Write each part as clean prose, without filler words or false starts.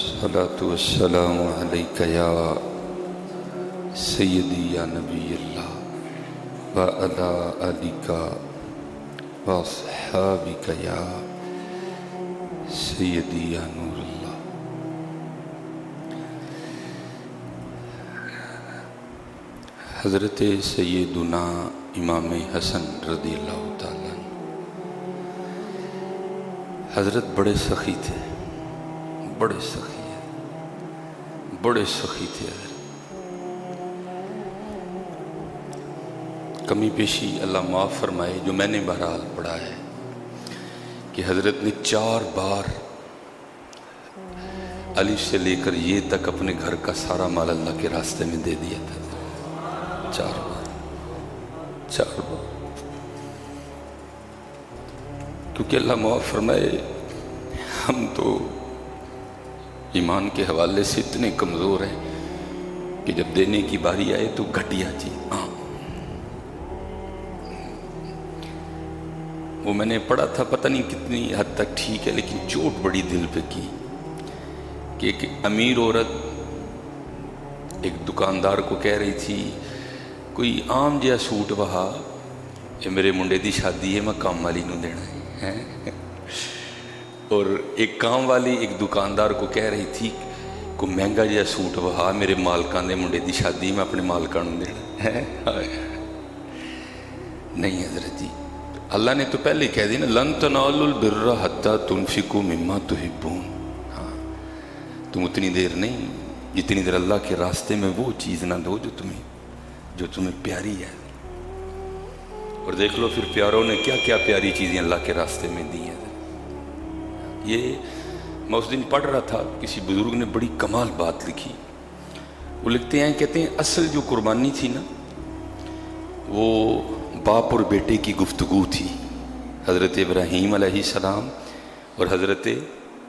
अस्सलातु वस्सलामु अलैका या सय्यदी या नबी अल्लाह व अला आलिका व अस्हाबिका या सय्यदी या नूर अल्लाह। हज़रत सैयदुना इमाम हसन रज़ी अल्लाह तआला अन्हु हज़रत बड़े सखी थे, बड़े सखी है, बड़े सखी थे हज़रत। कमी पेशी अल्लाह माफ़ फरमाए जो मैंने बहरहाल पढ़ा है कि हज़रत ने 4 बार अली से लेकर ये तक अपने घर का सारा माल अल्लाह के रास्ते में दे दिया था। 4 बार, 4 बार। क्योंकि अल्लाह माफ़ फरमाए हम तो ईमान के हवाले से इतने कमज़ोर हैं कि जब देने की बारी आए तो घटिया चीज़। हाँ, वो मैंने पढ़ा था, पता नहीं कितनी हद तक ठीक है, लेकिन चोट बड़ी दिल पे की कि एक अमीर औरत एक दुकानदार को कह रही थी कोई आम जिहा सूट वहा, ये मेरे मुंडे की शादी है, मैं काम वाली नूं देना है। और एक काम वाली एक दुकानदार को कह रही थी को महंगा जिहा सूट वहा, मेरे मालकां दे मुंडे की शादी, मैं अपने मालकां नूं देना है। नहीं हज़रत जी, अल्लाह ने तो पहले ही कह दी ना, लन तनालुल बिर्रा हत्ता तुनफिकू मिम्मा तुहिब्बून। हाँ, तुम उतनी देर नहीं जितनी देर अल्लाह के रास्ते में वो चीज़ ना दो जो तुम्हें प्यारी है। और देख लो फिर प्यारों ने क्या क्या प्यारी चीज़ें अल्लाह के रास्ते में दी हैं। ये मैं उस दिन पढ़ रहा था, किसी बुजुर्ग ने बड़ी कमाल बात लिखी। वो लिखते हैं, कहते हैं असल जो कुर्बानी थी ना, वो बाप और बेटे की गुफ्तगू थी। हज़रत इब्राहीम अलैहिस्सलाम और हज़रत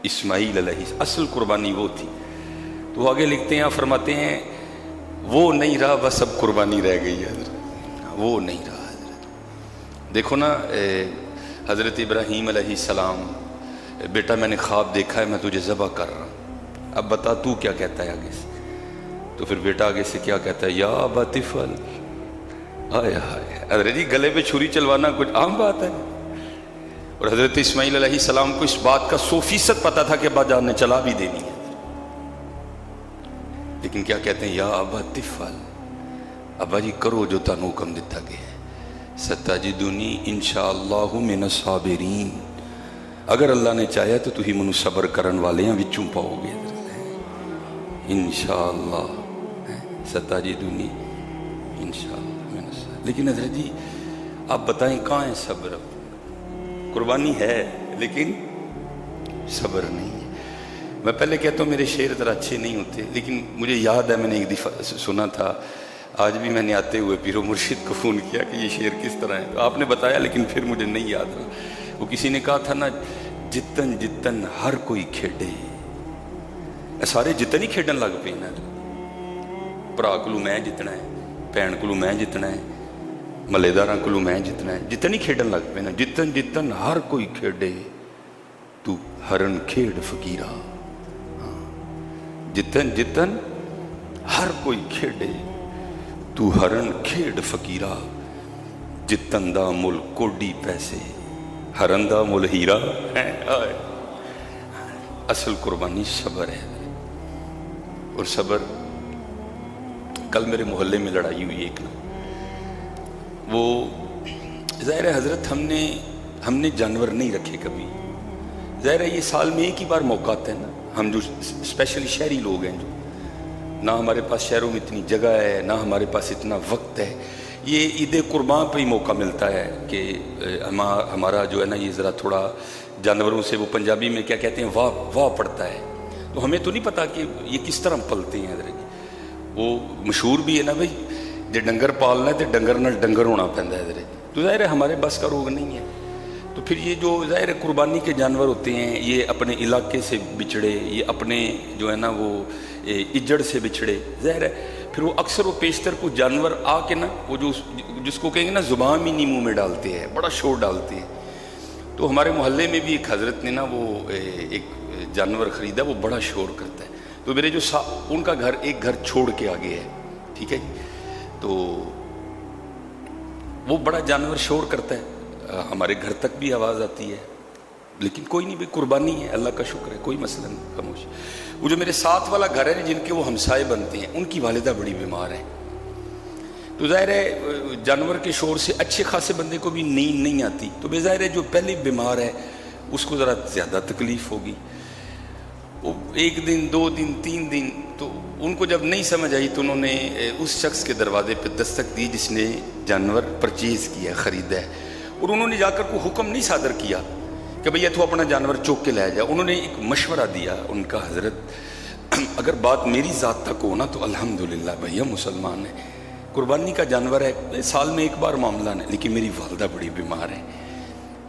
इस्माईल अलैहिस्सलाम, असल कुर्बानी वो थी। तो आगे लिखते हैं, फरमाते हैं वो नहीं रहा, बस अब कुर्बानी रह गई है। वो नहीं रहा हज़रत। देखो ना, हज़रत इब्राहीम अलैहिस्सलाम, बेटा मैंने ख्वाब देखा है, मैं तुझे ज़बह कर रहा हूँ, अब बता तू क्या कहता है आगे से। तो फिर बेटा आगे से क्या कहता है, या बतिफल। हाय हाय, हज़रत जी गले पे छुरी चलवाना कुछ आम बात है। और हज़रत इस्माईल अलैहिस्सलाम को इस बात का 100% पता था कि अब्बाजान ने चला भी देनी है, लेकिन क्या कहते हैं, या बतिफल, अब्बा जी करो जो तानू हुक्म दिता गया है। सताजिदुनी इंशाअल्लाहु मिनस साबिरीन, अगर अल्लाह ने चाहा तो तुही मनु सबर करन वालियां विचों पाओगे इंशाअल्लाह। सताजिदुनी इंशाअल्लाह। लेकिन हज़रत जी आप बताएं कहाँ है सब्र? कुर्बानी है लेकिन सब्र नहीं है। मैं पहले कहता हूँ मेरे शेर ज़रा अच्छे नहीं होते, लेकिन मुझे याद है मैंने एक दफ़ा सुना था, आज भी मैंने आते हुए पीरो मुर्शिद को फ़ोन किया कि ये शेर किस तरह है, तो आपने बताया लेकिन फिर मुझे नहीं याद रहा। वो किसी ने कहा था ना, जितन जितन हर कोई खेडे, सारे जितन ही खेडन लग पे ना, भरा कोलू मैं जितना है, भैन कोलू मैं जितना है, मलेदारां कोलू मैं जितना है, जितन ही खेडन लग पे ना। जितन जितन हर कोई खेडे, तू हरन खेड फकीरा। जितन जितन हर कोई खेडे, तू हरन खेड फकीरा। जितन दा मुल कोडी पैसे, हरन दा मुल हीरा है। असल कुर्बानी सब्र है। और सब्र, कल मेरे मोहल्ले में लड़ाई हुई एक ना, वो ज़ाहिर है हज़रत हमने जानवर नहीं रखे कभी। ज़ाहिर है ये साल में एक ही बार मौका आता है ना, हम जो स्पेशली शहरी लोग हैं, जो ना हमारे पास शहरों में इतनी जगह है, ना हमारे पास इतना वक्त है, ये ईद कुर्बान पे ही मौका मिलता है कि हमारा जो है ना, ये ज़रा थोड़ा जानवरों से, वो पंजाबी में क्या कहते हैं, वाह वाह पड़ता है। तो हमें तो नहीं पता कि ये किस तरह पलते हैं। वो मशहूर भी है ना भाई, जो डंगर पालना है तो डंगर नाल डंगर होना पैंदा है। तो ज़ाहिर है हमारे बस का रोग नहीं है। तो फिर ये जो ज़ाहिर कुर्बानी के जानवर होते हैं, ये अपने इलाके से बिछड़े, ये अपने जो है ना वो इज्जड़ से बिछड़े, ज़ाहिर है फिर वो अक्सर वो पेशतर को जानवर आके ना, वो जो जिसको कहेंगे ना ज़ुबान ही नहीं मुँह में डालते हैं, बड़ा शोर डालते हैं। तो हमारे मोहल्ले में भी एक हज़रत ने ना वो एक जानवर ख़रीदा, वो बड़ा शोर करता है। तो मेरे जो उनका घर एक घर छोड़ के आगे है, ठीक है जी, तो वो बड़ा जानवर शोर करता है, हमारे घर तक भी आवाज़ आती है, लेकिन कोई नहीं, भाई कुर्बानी है, अल्लाह का शुक्र है, कोई मसला नहीं, खामोश। वो जो मेरे साथ वाला घर है जिनके वो हमसाए बनते हैं, उनकी वालिदा बड़ी बीमार है, तो ज़ाहिर है जानवर के शोर से अच्छे खासे बंदे को भी नींद नहीं आती, तो बेज़ाहिर है जो पहले बीमार है उसको ज़रा ज़्यादा तकलीफ़ होगी। वो 1 दिन 2 दिन 3 दिन, तो उनको जब नहीं समझ आई तो उन्होंने उस शख्स के दरवाजे पे दस्तक दी जिसने जानवर परचेज़ किया, ख़रीदा है, और उन्होंने जाकर कोई हुक्म नहीं सादर किया कि भैया तू अपना जानवर चौक के लाया जा। उन्होंने एक मशवरा दिया उनका, हज़रत अगर बात मेरी ज़ात तक हो ना तो अल्हम्दुलिल्लाह भैया मुसलमान है, कुर्बानी का जानवर है, साल में 1 बार मामला है, लेकिन मेरी वालदा बड़ी बीमार है,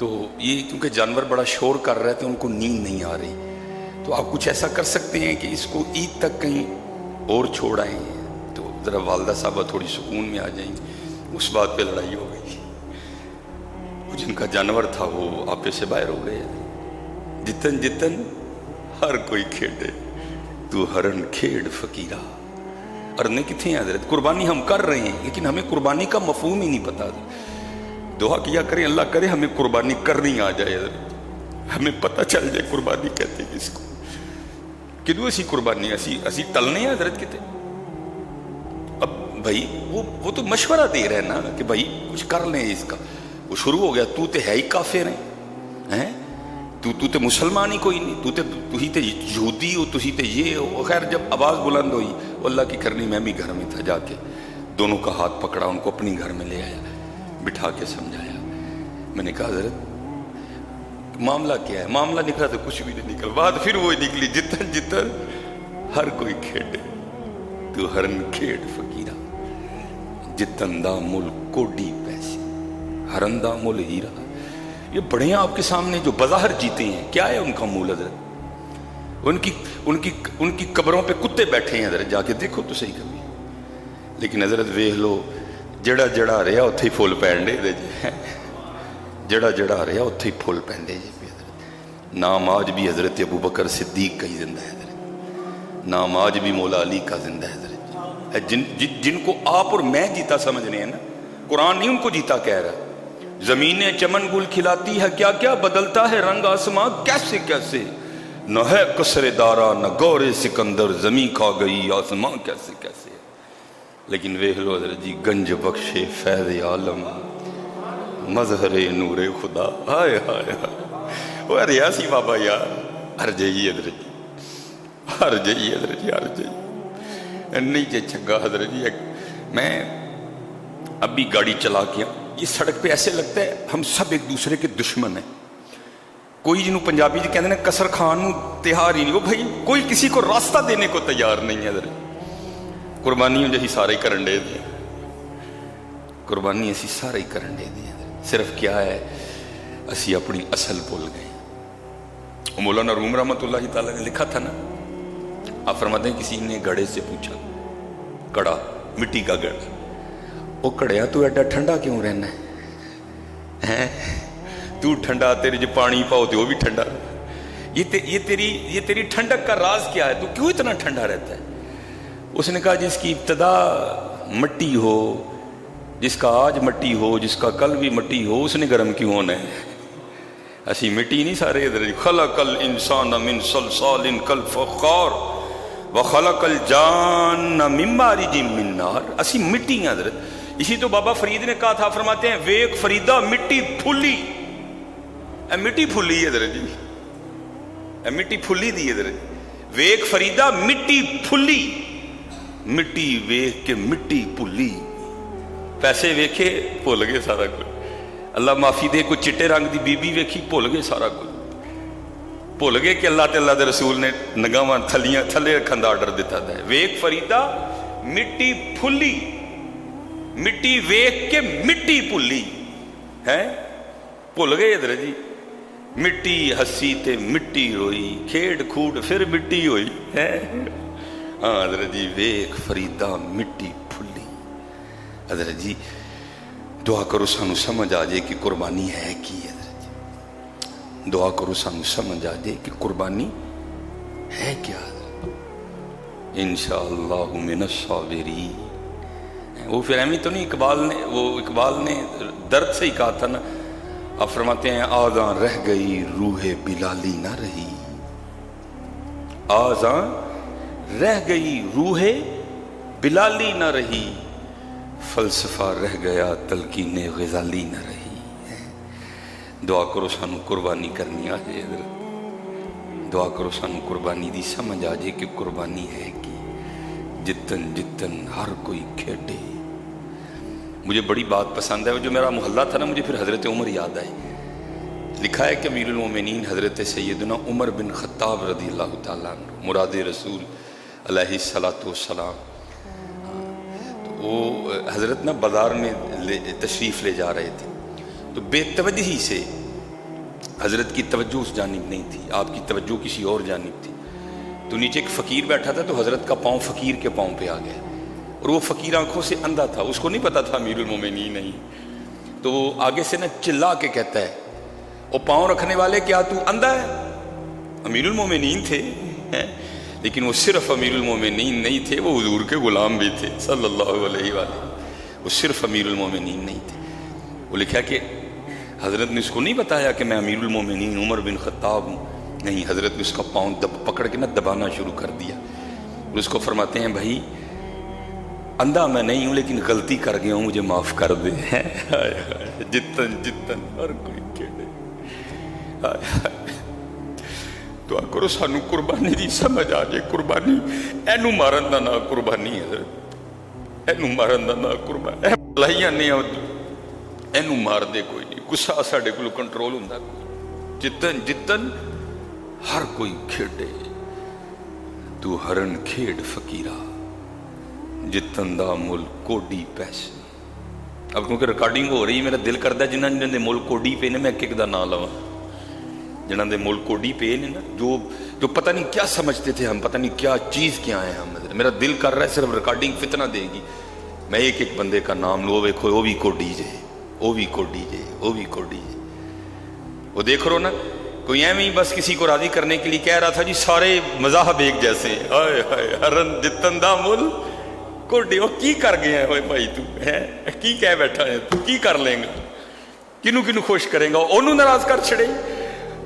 तो ये क्योंकि जानवर बड़ा शोर कर रहे थे, उनको नींद नहीं आ रही, तो आप कुछ ऐसा कर सकते हैं कि इसको ईद तक कहीं और छोड़ आएँ, तो ज़रा वालदा साहबा थोड़ी सुकून में आ जाएंगी। उस बात पे लड़ाई हो गई, वो जिनका जानवर था वो आपे से बाहर हो गए। जितन जितन हर कोई खेडे, तू हरन खेड फकीरा, अरने कितने हैं हज़रत, कुर्बानी हम कर रहे हैं लेकिन हमें कुर्बानी का मफहूम ही नहीं पता। दुआ किया करें, अल्लाह करे हमें कुर्बानी करनी आ जाए, हमें पता चल जाए कुर्बानी कहते हैं किसको, किदू असी कुर्बानी असी टलने हैं हज़रत कितने। अब भाई वो तो मशवरा दे रहे हैं ना कि भाई कुछ कर लें इसका, वो शुरू हो गया, तू तो है ही काफिर हैं, तू तो मुसलमान ही कोई नहीं, तू ही तो यहूदी हो, तू ही तो ये हो। खैर जब आवाज़ बुलंद हुई, अल्लाह की करनी, मैं भी घर में था, जाके दोनों का हाथ पकड़ा, उनको अपनी घर में ले आया, बिठा के समझाया। मैंने कहा हज़रत मामला क्या है, मामला निकला तो कुछ भी नहीं निकल, बात फिर वो निकली, जितन जितन हर कोई खेडे, तू हरन खेड फकीरा, जितन दा मुल कोडी पैसे, हरन दा मुल हीरा। ये बड़े हैं आपके सामने जो बज़ाहिर जीते हैं, क्या है उनका मूल हज़रत, उनकी कब्रों पे कुत्ते बैठे हैं हज़रत, जाके देखो तो सही कभी। लेकिन हज़रत वेख लो, जड़ा जड़ा रहा उत्थे ही फुल पैण दे, जड़ा जड़ा रहा उत्थे ही फुल पैंदे जे। नाम आज भी हज़रत अबू बकर सिद्दीक का ही जिंदा है हज़रत, नाम आज भी मौला अली का जिंदा है हज़रत, जिनको आप और मैं जीता समझ रहे हैं ना, कुरान नहीं उनको जीता कह रहा। ज़मीनें चमन गुल खिलाती है, क्या क्या बदलता है रंग आसमां, कैसे कैसे, न है कसरे दारा न गौरे सिकंदर, ज़मी खा गई आसमां कैसे कैसे। लेकिन वेख लो हज़रत जी, गंज बख्शे फैज़ आलम, मजहरे नूरे खुदा, हाय हाय हाय, वो रियासी बाबा यार, हर जाइए हज़रत जी, हर जाइए हज़रत जी, हर जाइए नहीं जे चंगा हज़रत जी। मैं अभी गाड़ी चला के इस सड़क पे ऐसे लगता है हम सब एक दूसरे के दुश्मन हैं। कोई जिन्होंने पंजाबी जी कहते हैं कसर खान नूं तिहार ही नहीं, वो भाई कोई किसी को रास्ता देने को तैयार नहीं है हज़रत। कुर्बानी जही सारे ही करन दे दी, कुर्बानी असी सारे ही करन दे दी, सिर्फ क्या है असी अपनी असल भूल गए। मौलाना रूम रहमतुल्लाह तआला ने लिखा था ना, आप फरमाते हैं किसी ने घड़े से पूछा, कड़ा मिट्टी का घड़ा, वो घड़िया तू एडा ठंडा क्यों रहना है, तू ठंडा, तेरे जो पानी पाओ तो वो भी ठंडा, ये तेरी ठंडक का राज क्या है, तू क्यों इतना ठंडा रहता है। उसने कहा जिसकी इब्तदा मट्टी हो, जिसका आज मट्टी हो, जिसका कल भी मट्टी हो, उसने गर्म क्यों होना है। असी मिट्टी नहीं सारे इधर, खलकल इंसान मिन सलसालिन कल फख्खार व खलकल जान मिन मारिजिन मिन नार, असी मिट्टी हैं हज़रत। इसी तो बाबा फरीद ने कहा था, फरमाते हैं वेख फरीदा मिट्टी फुली, मिट्टी फुली है हज़रत जी, मिट्टी फुली दी है, वेख फरीदा मिट्टी फुली, मिट्टी वेख के मिट्टी भुली, पैसे वेखे भुल गए सारा कुछ, अल्लाह माफी दे, कोई चिट्टे रंग की बीबी वेखी भुल गए सारा कुछ, भुल गए कि अल्लाह ते अल्लाह के रसूल ने नगावां थले रखने का आर्डर दिता है। वेख फरीदा मिट्टी फुली, मिट्टी वेख के मिट्टी भुली है, भुल गए इधर जी, मिट्टी हसी ते मिट्टी रोई, खेड खूड फिर मिट्टी हुई है। हाँ हज़रत जी, वेख फरीदा मिट्टी फुली। हज़रत जी दुआ करो सानू समझ आ जाए कि कुर्बानी है की है, दुआ करो सानू समझ आ जाए कि कुर्बानी है क्या। इंशाअल्लाहु मिनस्साबिरीन। वो फिर एवं तो नहीं, इकबाल ने दर्द से ही कहा था ना। आप फरमाते हैं आज़ां रह गई रूहे बिलाली ना रही, आज़ां रह गई रूहे बिलाली ना रही, फलसफा रह गया तलकीने ग़ज़ाली ना रही। दुआ करो सानू कुर्बानी करनी आ जाए, दुआ करो सानू कुर्बानी दी समझ आ जाए कि कुर्बानी है कि जितन जितन हर कोई खेडे। मुझे बड़ी बात पसंद है, वो जो मेरा मोहल्ला था ना, मुझे फिर हज़रत उमर याद आई। लिखा है कि अमीरुल मोमिनीन हज़रत सैयदना उमर बिन ख़त्ताब रज़ी अल्लाह तआला अन्हु मुराद रसूल अलैहिस्सलातु वस्सलाम, तो वो हज़रत ना बाज़ार में तशरीफ़ ले जा रहे थे, तो बेतवजही से हज़रत की तवज्जो उस जानिब नहीं थी, आपकी तवज्जो किसी और जानिब थी। तो नीचे एक फ़कीर बैठा था, तो हज़रत का पाँव फ़कीर के पाँव पे आ गया, और वो फ़कीर आंखों से अंधा था, उसको नहीं पता था अमीरुल मोमिनीन नहीं। तो वो आगे से ना चिल्ला के कहता है, वो पाँव रखने वाले क्या तू अंधा है? अमीरुल मोमिनीन थे हैं? लेकिन वो सिर्फ अमीरुल मोमिनीन नहीं थे, वो हुजूर के ग़ुलाम भी थे सल्लल्लाहु अलैहि वसल्लम। वो सिर्फ अमीरुल मोमिनीन नहीं थे। वो लिखा कि हज़रत ने उसको नहीं बताया कि मैं अमीरुल मोमिनीन उमर बिन ख़त्ताब हूँ, नहीं, हज़रत ने उसका पाँव पकड़ के ना दबाना शुरू कर दिया। उसको फरमाते हैं भाई अंधा मैं नहीं हूँ, लेकिन गलती कर गया हूँ, मुझे माफ़ कर दे। जितन जितन हर कोई खेड़े। दुआ करो सानू कुर्बानी दी समझ आ जाए। कुर्बानी एनू मारन दा ना कुर्बानी है, एनू मारन दा ना कुर्बानी। लाइया ने एनू मार दे कोई नहीं, गुस्सा साडे कोल कंट्रोल हुंदा कोई। जितन जितन हर कोई खेडे, तू हरन खेड फकीरा, जितन दा मुल कोडी पैसे। अब क्योंकि रिकॉर्डिंग हो रही, मेरा दिल करता है जिन्होंने जिन्होंने मुल कोडी पे ने, मैं एक एक दा नाम लवा, जिन्होंने मुल कोडी पे ने ना, जो पता नहीं क्या समझते थे हम, पता नहीं क्या चीज़ क्या है हम। मेरा दिल कर रहा है सिर्फ रिकॉर्डिंग फितना देगी, मैं एक एक बंदे का नाम लो, देखो वो भी कोडी जे, वो भी कोडी जे, वो भी कोडी जे। वो देख रो ना, कोई एवं ही बस किसी को राजी करने के लिए कह रहा था जी सारे मज़ाहब एक जैसे, हाय हाय हरन जितन दा मुल कोडी। वो की कर गया है भाई तू है, की कह बैठा है तू, की कर लेंगा, किनू किनू खुश करेगा, ओनू नाराज कर छड़े,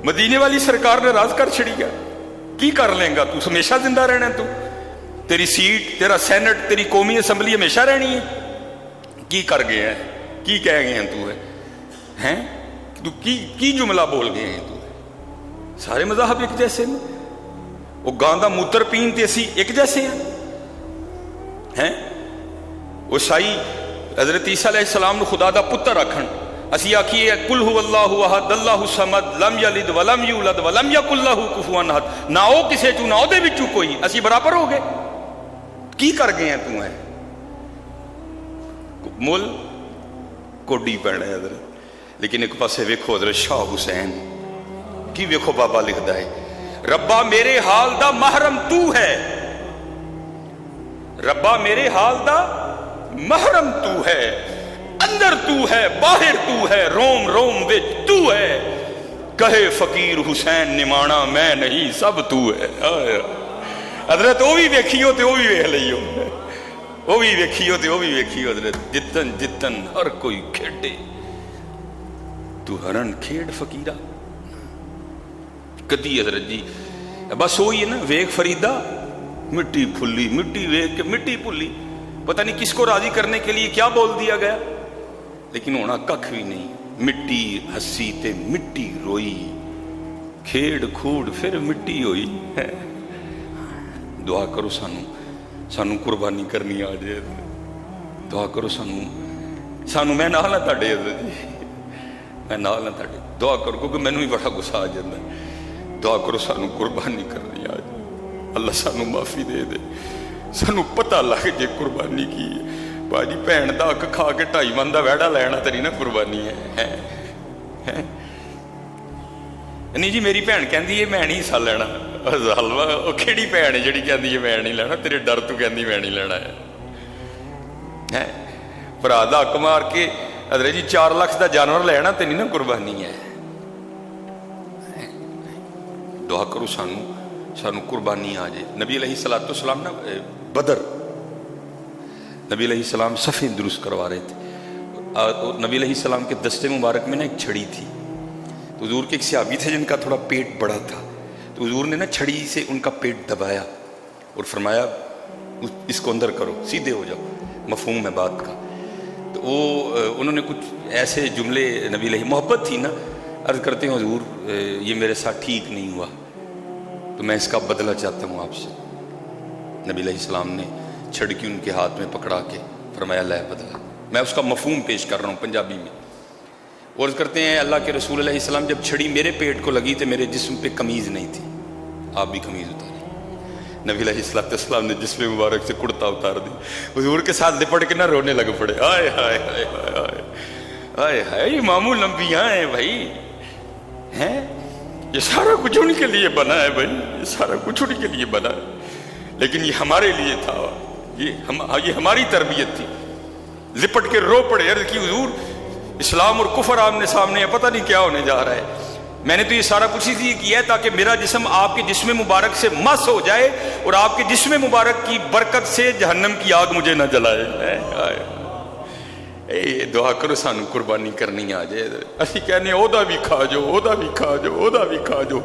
मदीने वाली सरकार नाराज कर छड़ी है, की कर लेंगा तू, हमेशा जिंदा रहना तू, तेरी सीट तेरा सैनट तेरी कौमी असम्बली हमेशा रहनी है। की कर गया है, की कह गए हैं तू है तू की जुमला बोल गए हैं तू। सारे मज़ाहब एक जैसे हैं, वो गां दा मूत्र पीन ते असी एक जैसे हैं। वो शाही हज़रत ईसा अलैहिस्सलाम नूं खुदा दा पुत्र आखण, असी आखिए कुल हुवल्लाहु अहद अल्लाहु समद लम यलिद वलम यूलद वलम यकुल लहू कुफुवन अहद, ना ओ किसे चू ना ओदे विचों कोई, असी बराबर हो गए। की कर गए हैं तू है, मुल कोडी पैना है हज़रत। लेकिन एक पासे वेखो हज़रत शाह हुसैन की, वेखो बाबा लिखता है, रब्बा मेरे हाल दा महरम तू है, रब्बा मेरे हाल दा महरम तू है, अंदर तू है बाहर तू है, रोम रोम विच तू है, कहे फकीर हुसैन निमाणा मैं नहीं सब तू है। हज़रत वो भी वेखियो तो वो भी वेख लियो, वो भी वेखियो तो वो भी वेखियो। हज़रत जितन जितन हर कोई खेडे, तू हरन खेड फकीरा। कदी हज़रत जी बस वही है ना, वेख फरीदा मिट्टी फुल्ली, मिट्टी वेख के मिट्टी भुली, पता नहीं किसको राजी करने के लिए क्या बोल दिया गया, लेकिन होना कख भी नहीं। मिट्टी हसी ते मिट्टी रोई, खेड़ खूड़ फिर मिट्टी होई है। दुआ करो सानू कुर्बानी करनी आ जाए, दुआ करो सानू मैं नाल ना तुहाडे, मैं नाल ना तुहाडे, दुआ करो, क्योंकि मैनू भी बड़ा गुस्सा आ जाता है। दुआ करो सानू कुर्बानी करनी आ जाए, अल्लाह सानू माफ़ी दे दे, सानू पता लग जे कुर्बानी की है। भाजी भैन का अख खा के 2.5 मन का वैड़ा लैना तेरी ना कुर्बानी है। नहीं जी मेरी भैन कहती है मैं नहीं हिस्सा लेना, हलवा वो किहड़ी भैन है जी कहती है मैं नहीं लेना, तेरे डर तू कहती मैं नहीं लेना है। भरा दा हक मार के अदरे जी 4 लाख का जानवर लेना तो नहीं ना कुर्बानी है। दुआ करो सानू कुर्बानी आ जाए। नबी अलैहिस्सलातु वस्सलाम ना बदर, नबी अलैहिस्सलाम सफ़े दुरुस्त करवा रहे थे। नबी अलैहिस्सलाम के दस्ते मुबारक में ना एक छड़ी थी, तो हुजूर के एक सहाबी थे जिनका थोड़ा पेट बड़ा था, तो हुजूर ने ना छड़ी से उनका पेट दबाया और फरमाया इसको अंदर करो, सीधे हो जाओ, मफहूम है बात का। तो वो उन्होंने कुछ ऐसे जुमले, नबी अलैहि मोहब्बत थी ना, अर्ज़ करते हैं हुजूर ये मेरे साथ ठीक नहीं हुआ, तो मैं इसका बदला चाहता हूँ आपसे। नबी अलैहिस्सलाम ने छड़की उनके हाथ में पकड़ा के फरमाया लै बदला। मैं उसका मफहूम पेश कर रहा हूँ पंजाबी में। और करते हैं अल्लाह के रसूल अलैहिस्सलाम जब छड़ी मेरे पेट को लगी तो मेरे जिस्म पे कमीज़ नहीं थी, आप भी कमीज़ उतारी। नबी अलैहिस्सलाम ने जिस्म मुबारक से कुर्ता उतार दी, हुजूर के साथ लिपट के ना रोने लग पड़े। आए हाय हाय हाय हाय हाय, ये मामूल लंबियाँ हैं भाई, हैं ये सारा कुछ उनके लिए बना है भाई, ये सारा कुछ उनके लिए बना है, लेकिन ये हमारे लिए था, ये हमारी तरबियत थी। लिपट के रो पड़े, अर्ज़ की हुजूर इस्लाम और कुफर आमने सामने है, पता नहीं क्या होने जा रहा है। मैंने तो ये सारा कुछ इसलिए किया है ताकि मेरा जिस्म आपके जिस्म मुबारक से मस हो जाए और आपके जिस्म मुबारक की बरकत से जहन्नम की आग मुझे न जलाए। ए दुआ करो सानू कुर्बानी करनी आ जाए। असी कहने ओदा भी खा जाओ, ओदा भी खा जाओ, ओदा भी खा जाओ,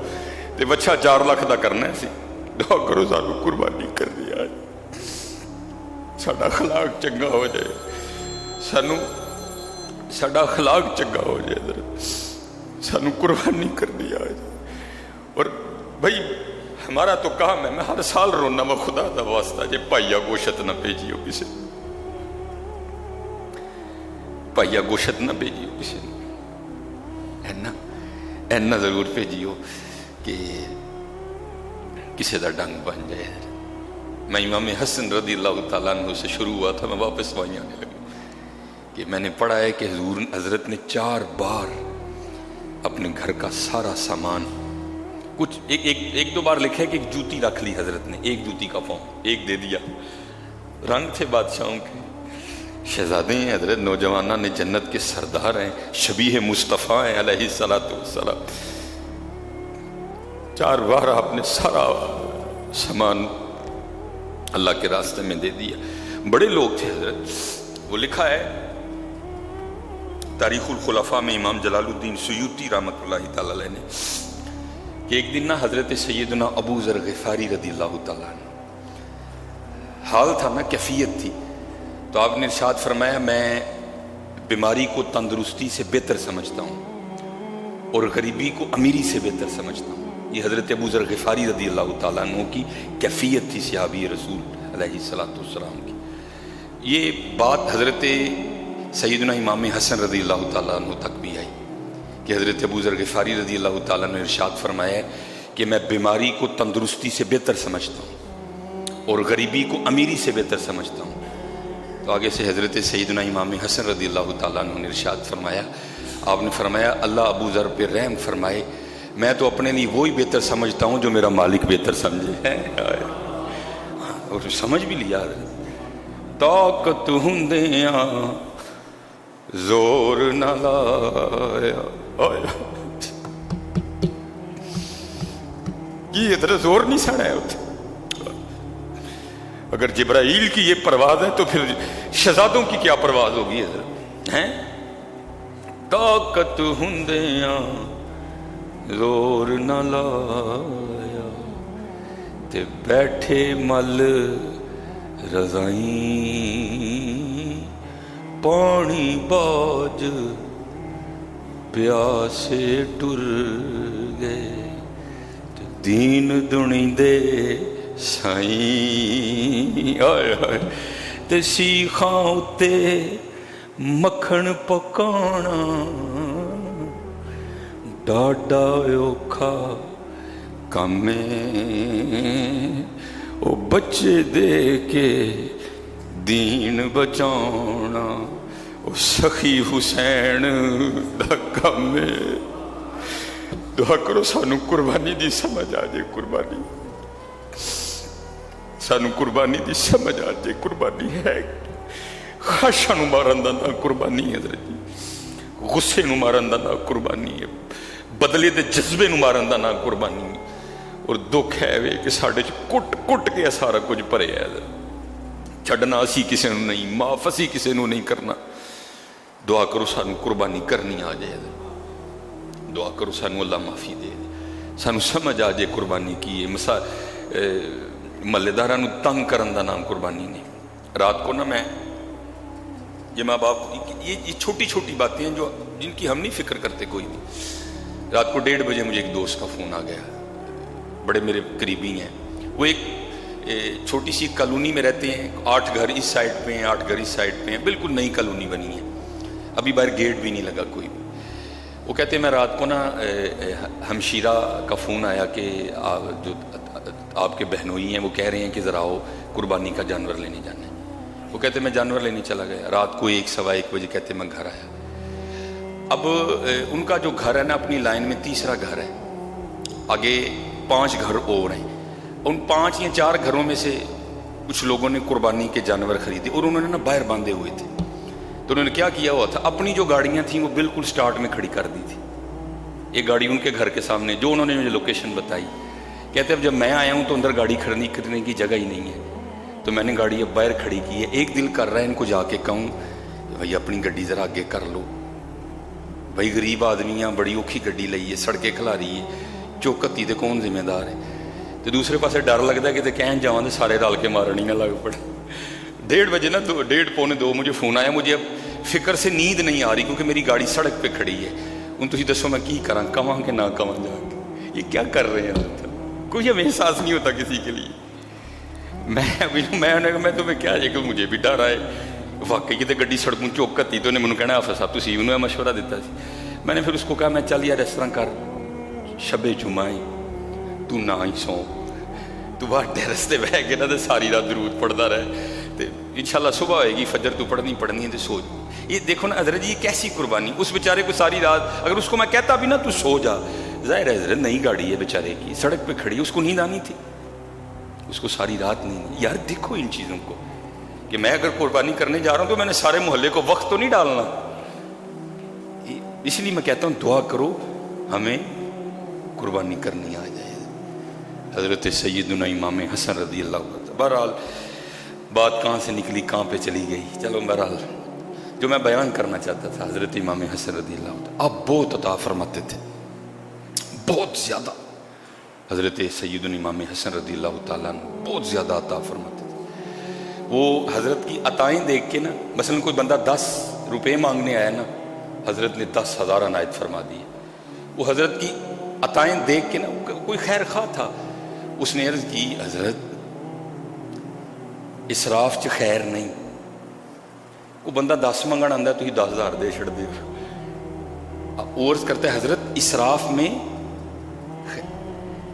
ते बच्चा 4 लाख का करना है। दुआ करो सानू कुर्बानी करनी आ जाए, साडा अखलाक चंगा हो जाए, सानू साडा अखलाक चंगा हो जाए, सानू कुर्बानी करनी आ जाए। और भाई हमारा तो काम है, मैं हर साल रोना वा खुदा दा वास्ता जे भाइया गोशत ना भेजियो किसी, भाइया गोशत ना भेजियो किसी, ऐना जरूर भेजियो कि किसी का डंग बन जाए। मैं इमाम हसन रज़ी अल्लाह तआला अन्हु से शुरू हुआ था, मैं वापस वहीं आने लगा कि मैंने पढ़ा है कि हुजूर हजरत ने 4 बार अपने घर का सारा सामान, कुछ एक दो बार लिखा है कि एक जूती रख ली हजरत ने, एक जूती का पाँव एक दे दिया। रंग थे बादशाहों के, शहजादे हैं हजरत, नौजवाना ने जन्नत के सरदार हैं, शबीह मुस्तफ़ा हैं अलैहिस्सलातु वस्सलाम। 4 बार आपने सारा सामान अल्लाह के रास्ते में दे दिया। बड़े लोग थे हजरत, वो लिखा है तारीखुल खुलफा में इमाम जलालुद्दीन सुयूती रहमतुल्लाहि तआला अलैह ने कि एक दिन ना हजरत सैयदना अबू ज़र ग़िफ़ारी रज़ी अल्लाह तआला अन्हु, हाल था ना कैफियत थी, तो आपने इरशाद फरमाया मैं बीमारी को तंदुरुस्ती से बेहतर समझता हूँ और गरीबी को अमीरी से बेहतर समझता हूँ। ये हजरत अबू ज़र ग़िफ़ारी रज़ी अल्लाह तआला अन्हु की कैफियत थी सहाबी रसूल अलैहिस्सलातु वस्सलाम की। ये बात हजरत सैयदना इमाम हसन रज़ी अल्लाह तआला अन्हु तक भी आई कि हज़रत अबू ज़र ग़िफ़ारी रज़ी अल्लाह तआला ने इरशाद फरमाया कि मैं बीमारी को तंदुरुस्ती से बेहतर समझता हूँ और गरीबी को अमीरी से बेहतर समझता हूँ। तो आगे से हज़रत सैयदना इमाम हसन रज़ी अल्लाह तआला अन्हु ने इरशाद फरमाया, आपने फरमाया अल्लाह अबू ज़र पे रहम फरमाए, मैं तो अपने लिए वही बेहतर समझता हूँ जो मेरा मालिक बेहतर समझे। और समझ भी लिया, ताकत हुंदियां जोर न लाया, ये इधर जोर नहीं सड़ा है उधर। अगर जिब्राइल की ये परवाज है तो फिर शहजादों की क्या परवाज होगी इधर, हैं? ताकत हुंदियां जोर न लाया ते बैठे मल रज़ाई, पानी बाज प्यासे टुर गए दीन दुनी दे साईं। आए हाय ते सीखां उत्ते मक्खन पकाना डाडा औखा कामे, ओ बच्चे दे के दीन बचाना ओ सखी हुसैन दा काम है। दुआ करो सानू कुर्बानी दी समझ आ जाए, कुर्बानी सानू कुर्बानी दी समझ आ जाए। कुर्बानी है खाशा नू मारन दा ना कुर्बानी है, गुस्से नू मारन दा ना कुर्बानी है, बदले दे जज्बे नू मारन दा ना कुर्बानी है। اور دکھ ہے وے کہ ساڈے چ کٹ کٹ کے سارا کچھ بھریا ہے، چھڈنا اسی کسی نو نہیں، معاف اسی کسی نو نہیں کرنا۔ دعا کرو سانو قربانی کرنی آ جائے، دعا کرو سانو اللہ معافی دے، سانو سمجھ آ جائے قربانی کی ہے۔ محلے داراں نو تنگ کرن دا نام قربانی نہیں۔ رات کو نا میں یہ ماں باپ، یہ چھوٹی چھوٹی باتیں ہیں جو جن کی ہم نہیں فکر کرتے کوئی بھی۔ رات کو 1:30 بجے مجھے ایک دوست کا فون آ گیا، بڑے میرے قریبی ہیں، وہ ایک چھوٹی سی کالونی میں رہتے ہیں، 8 گھر اس سائڈ پہ ہیں، 8 گھر اس سائڈ پہ ہیں، بالکل نئی کالونی بنی ہے، ابھی باہر گیٹ بھی نہیں لگا کوئی بھی۔ وہ کہتے ہیں میں رات کو نا ہمشیرہ کا فون آیا کہ جو آپ کے بہنوئی ہیں وہ کہہ رہے ہیں کہ ذرا آؤ قربانی کا جانور لینے جانا ہے۔ وہ کہتے ہیں میں جانور لینے چلا گیا، رات کو 1 سوا 1 بجے کہتے ہیں میں گھر آیا۔ اب ان کا جو گھر ہے نا اپنی لائن میں تیسرا گھر ہے، آگے 5 گھر اور ہیں، ان 5 یا 4 گھروں میں سے کچھ لوگوں نے قربانی کے جانور خریدے اور انہوں نے نا باہر باندھے ہوئے تھے، تو انہوں نے کیا کیا ہوا تھا، اپنی جو گاڑیاں تھیں وہ بالکل سٹارٹ میں کھڑی کر دی تھی۔ ایک گاڑی ان کے گھر کے سامنے، جو انہوں نے مجھے لوکیشن بتائی، کہتے اب جب میں آیا ہوں تو اندر گاڑی کھڑی کرنے کی جگہ ہی نہیں ہے، تو میں نے گاڑی اب باہر کھڑی کی ہے۔ ایک دل کر رہا ہے ان کو جا کے کہوں بھائی اپنی گڈی ذرا آگے کر لو، بھائی غریب آدمیاں بڑی اوکھی گڈی لئی ہے، سڑکیں کھلا رہی ہے، چوکتی تے کون ذمہ دار ہے؟ تو دوسرے پاسے ڈر لگتا ہے کہ کہن جاؤں تو سارے رل کے مارن ہی نہ لگ پڑے۔ 1:30 بجے نا 1:30 پونے 2 مجھے فون آیا، مجھے اب فکر سے نیند نہیں آ رہی کیونکہ میری گاڑی سڑک پہ کھڑی ہے۔ ان تھی دسو میں کی کراں، کہاں کہ نہ کہاں جا کے، یہ کیا کر رہے ہیں؟ کوئی ہمیں احساس نہیں ہوتا کسی کے لیے۔ میں تمہیں کیا ہے کہ مجھے بھی ڈر آئے، واقعی کہ گڈی سڑکوں چوکتی، تو انہیں مجھے کہنا حافظ صاحب تسی انہوں نے مشورہ دیتا سی۔ میں نے پھر اس کو کہا میں چل یار اس طرح کر، شب جمعہ تو نہ ہی سو، تو باہر ٹیرس تے بہ کے نا ساری رات درود پڑھتا رہے، تو انشاءاللہ صبح ہوئے گی فجر تو پڑھنی ہے تو سو۔ یہ دیکھو نا حضرت جی کیسی قربانی، اس بیچارے کو ساری رات، اگر اس کو میں کہتا بھی نا تو سو جا، ظاہر ہے حضرت نئی گاڑی ہے بیچارے کی، سڑک پہ کھڑی، اس کو نیند آنی تھی، اس کو ساری رات نہیں۔ یار دیکھو ان چیزوں کو کہ میں اگر قربانی کرنے جا رہا ہوں تو میں نے سارے محلے کو وقت تو نہیں ڈالنا۔ اس لیے میں کہتا ہوں دعا کرو ہمیں قربانی کرنی آ جائے۔ حضرت سیدنا امام حسن رضی اللہ عنہ، بہرحال بات کہاں سے نکلی کہاں پہ چلی گئی، چلو بہرحال جو میں بیان کرنا چاہتا تھا، حضرت امام حسن رضی اللہ عنہ آپ بہت عطا فرماتے تھے، بہت زیادہ۔ حضرت سیدنا امام حسن رضی اللہ تعالیٰ عنہ بہت زیادہ عطا فرماتے تھے۔ وہ حضرت کی عطائیں دیکھ کے نا، مثلا کوئی بندہ 10 روپے مانگنے آیا نا، حضرت نے 10,000 عنایت فرما دی۔ وہ حضرت کی عطائیں دیکھ کے نا، کوئی خیر خواہ تھا، اس نے عرض کی حضرت اسراف چ خیر نہیں، وہ بندہ 10 منگن آندا ہے تو ہی 10,000 دے چھڑ دے۔ وہ عرض کرتا ہے حضرت اسراف میں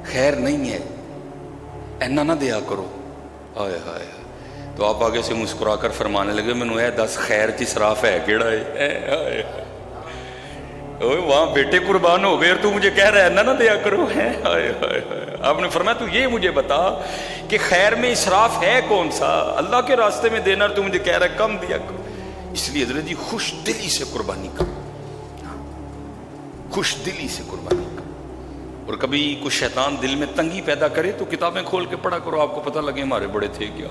خیر نہیں ہے، اینا نہ دیا کرو۔ آئے ہائے، تو آپ آگے سے مسکرا کر فرمانے لگے میں نے 10 خیر چ اسراف ہے کیڑا ہے؟ وہاں بیٹے قربان ہو گئے اور تو مجھے کہہ رہا ہے نہ دیا کرو ہے؟ آپ نے فرمایا تو یہ مجھے بتا کہ خیر میں اسراف ہے کون سا؟ اللہ کے راستے میں دینا، تو مجھے کہہ رہا ہے کم دیا کرو۔ اس لیے حضرت جی خوش دلی سے قربانی کرو، خوش دلی سے قربانی کرو۔ اور کبھی کچھ شیطان دل میں تنگی پیدا کرے تو کتابیں کھول کے پڑھا کرو، آپ کو پتہ لگے ہمارے بڑے تھے کیا۔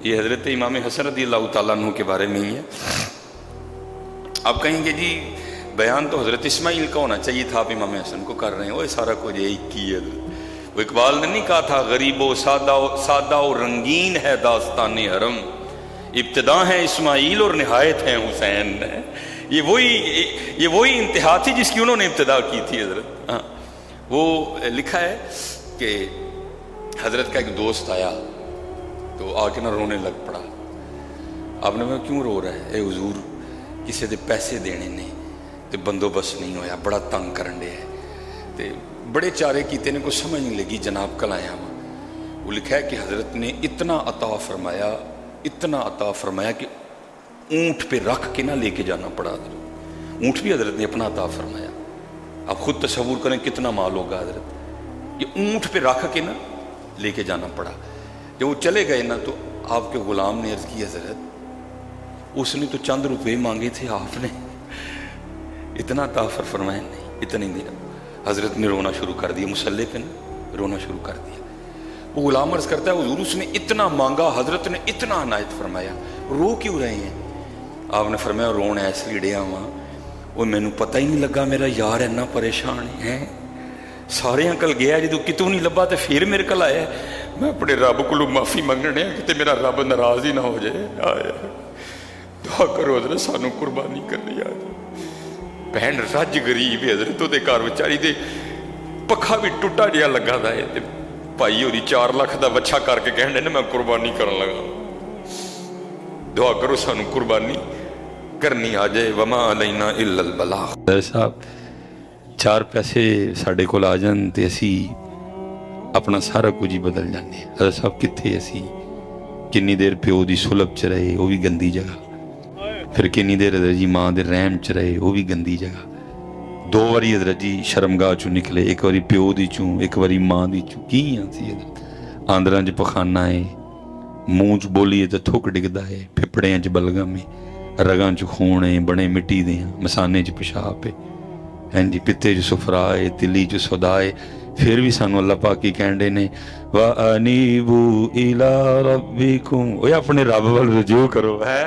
یہ حضرت امام حسن رضی اللہ تعالیٰ عنہ کے بارے میں ہی ہے۔ آپ کہیں گے جی بیان تو حضرت اسماعیل کا ہونا چاہیے تھا، آپ امام حسن کو کر رہے ہیں، وہ سارا کچھ ایک کی ہے۔ وہ اقبال نے نہیں کہا تھا غریب و سادہ و رنگین ہے داستان حرم، ابتدا ہے اسماعیل اور نہایت ہے حسین۔ یہ وہی انتہا تھی جس کی انہوں نے ابتدا کی تھی حضرت۔ ہاں وہ لکھا ہے کہ حضرت کا ایک دوست آیا تو آ کے نہ رونے لگ پڑا۔ آپ نے کہا کیوں رو رہا ہے؟ اے حضور کسی دے پیسے دینے نے تے بندوبست نہیں ہویا، بڑا تنگ کرن دے ہے تے بڑے چارے کیتے نے کو سمجھ نہیں لگی جناب کل آیا ہوں۔ وہ لکھا ہے کہ حضرت نے اتنا عطا فرمایا کہ اونٹ پہ رکھ کے نہ لے کے جانا پڑا۔ اونٹ بھی حضرت نے اپنا عطا فرمایا۔ آپ خود تصور کریں کتنا مال ہوگا حضرت، یہ اونٹ پہ رکھ کے نہ لے کے جانا پڑا۔ جب وہ چلے گئے نا تو آپ کے غلام نے عرض کی حضرت اس نے تو چند روپے مانگے تھے، آپ نے اتنا عطا فرمایا نہیں، اتنے دن۔ حضرت نے رونا شروع کر دیا مسلح پہ نا، रोना शुरू कर दिया। वो गुलाम अर्ज करता है हुजूर उसने इतना मांगा, हजरत ने इतना अनायत फरमाया, रो क्यों रहे हैं? आपने फरमाया रोना इसलिए डिया वहाँ, वो मैनू पता ही नहीं लगा मेरा यार इन्ना परेशान है, सारे कल गया जो कितों नहीं लभा तो फिर मेरे कल आया। मैं अपने रब को माफ़ी मंगने कि मेरा रब नाराज़ ही ना हो जाए। आया दुआ करो हजरत सानू कुर्बानी करनी आ जाए। भैन रज गरीब है हजरत, वो घर विचारी दे पखा भी टुटा जिहा लगा दा है, ते भाई होरी 4 लाख का बच्चा करके कहने ने मैं कुर्बानी करन लगा। दुआ करो सानू कुर्बानी करनी आ जाए। वमा अलैना इल्लल बलाग। साहब 4 पैसे साढ़े कोल आ जान ते असी अपना सारा कुछ ही बदल जाते। हजरत साहब कित्थे असी किन्नी देर प्यो की सुलभ च रहे, वो भी गंदी जगह, फिर किन्नी देर हजरत जी माँ के रहम च रहे, वो भी गंदी जगह। 2 बारी हजरत जी शर्मगाह चों निकले, एक बारी प्यो दी चूं, एक बारी माँ दी चूं। की हजरत आंदरां च पखाना है, मूँह च बोलीए तो थुक डिगदा है, फिफड़ियां च बलगम है, रगां च खून है, बने मिट्टी दे, मसाने च पेशाब है, हैं जी पित्ते च सुफरा है, तिली च सौदा है। फिर भी सानू अल्लाह पाक की कहते ने वा अनीबू इला रब्बिकुम, ओए अपने रब वाल रुजू करो। है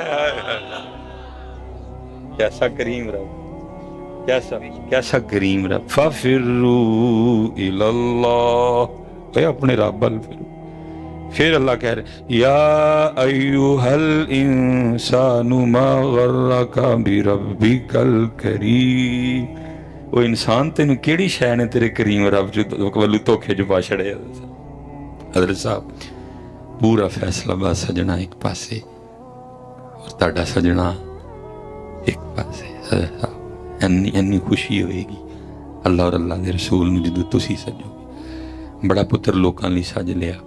कैसा करीम रब, कैसा करीम रब। फफिरू इलल्लाह, ओए अपने रब वाल फिर अल्लाह कह रहे या अय्युहल इंसानु मा गर्रका बिरब्बिकल करीम। वो इंसान तेन केड़ी शै ने तेरे करीम रब वालू धोखे च पा छड़े। हजरत साहब पूरा फैसलाबाद सजना एक पासे और तुहाडा सजना एक पासे। हजरत साहब इन्नी खुशी होएगी अल्लाह और अल्लाह के रसूल नूं जदों तुसीं सजोगे। बड़ा पुत्र लोकां लई सज लिया